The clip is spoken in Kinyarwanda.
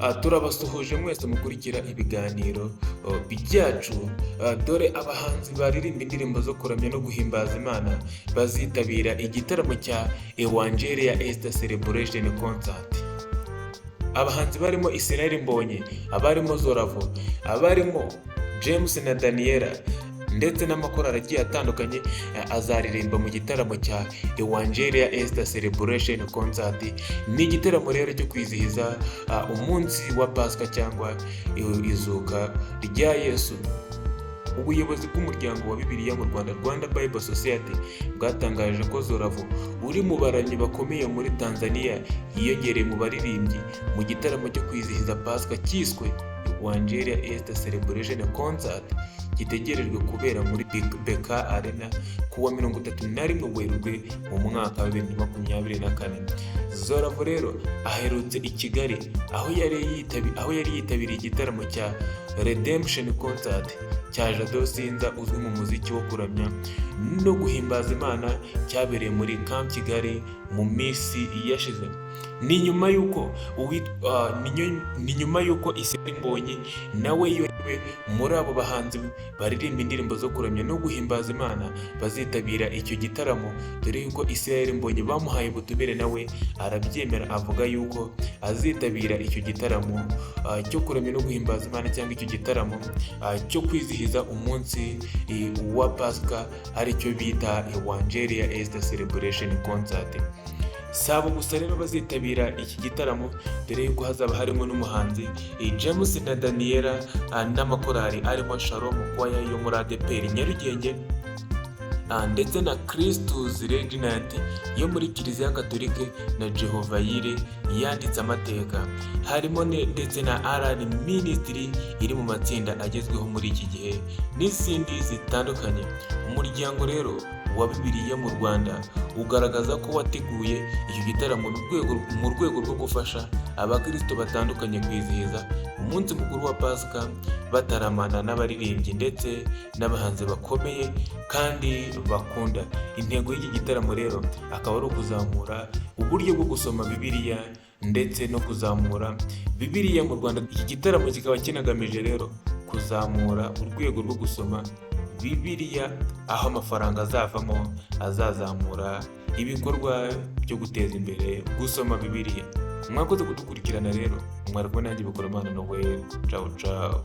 Turabasuhuje mwese mukurikira ibiganiro byacu. Dore abahanzi baririmba indirimbo zo kuramya no guhimbaza Imana bazitabira igitaramo cya Evangelia Easter Celebration Concert. Abahanzi barimo Israel Mbonyi, abarimo Zoravo, abarimo James na Daniella ndetse n'amakorali agiye atandukanye azaririmba mu gitaramo cya Evangelia Easter Celebration Concert. Ni igitaramo rero cyo kwizihiza umunsi wa pasika cyangwa izuka rya Yesu. Ubuyobozi bw'umuryango wa Bibiliya mu Rwanda, Rwanda Bible Society, bwatangaje ko Zoravo uri mu baramyi bakomeye muri Tanzania yiyongereye mu baririmbyi mu gitaramo cyo kwizihiza pasika cyiswe Evangelia Easter Celebration Concert, gitegerejwe kubera muri BK Arena kuwa 31 Werurwe mu mwaka wa 2024. Zoravo rero aherutse i Kigali aho yari yitabiriye igitaramo cya Redemption Concert cya Jado Sinza uzwi mu muziki wo kuramya no guhimbaza Imana, cyabereye muri Camp Kigali mu minsi yashize. Ni nyuma yuko Israel Mbonyi nawe yohewe muri abo bahanzi baririmba indirimbo zo kuramya no guhimbaza Imana bazitabira icyo gitaramo, dore yuko Israel Mbonyi bamuhaye ubutumire nawe arabyemera, avuga yuko azitabira icyo gitaramo cyo kuramya no guhimbaza Imana, cyangwa icyo gitaramo cyo kwizihiza umunsi wa pasika aricyo bita Evangelia Easter Celebration Concert. Sabo gusa rero bazitabira iki gitaramo, dore yuko hazaba harimo n'umuhanzi James na Daniella n'amakorali arimo Shalom Choir yo muri ADPR Nyarugenge ndetse na Christus Regnant yo muri Kiliziya Gatolika na Jehova Yire yanditse amateka. Harimo ndetse na Alan Ministry iri mu matsinda agezweho muri iki gihe n'izindi zitandukanye. Umuryango rero wa Bibiliya mu Rwanda ugaragaza ko wateguye icyo gitaramo mu rwego rwo gufasha abakristo batandukanye kwizihiza umunsi mukuru wa pasika bataramana n'abaririmbyi ndetse n'abahanzi bakomeye kandi bakunda. Intego y'iki gitaramo rero akaba ari ukuzamura uburyo bwo gusoma Bibiliya ndetse no kuzamura Bibiliya mu Rwanda. Iki gitaramo kikaba kinagamije rero kuzamura urwego rwo gusoma Bibiliya, aho amafaranga azavamo azazamura ibikorwa byo guteza imbere gusoma Bibiliya. Mwakoze kudukurikirana rero, mwariko nanjye bikora Imana Noel. Ciao ciao.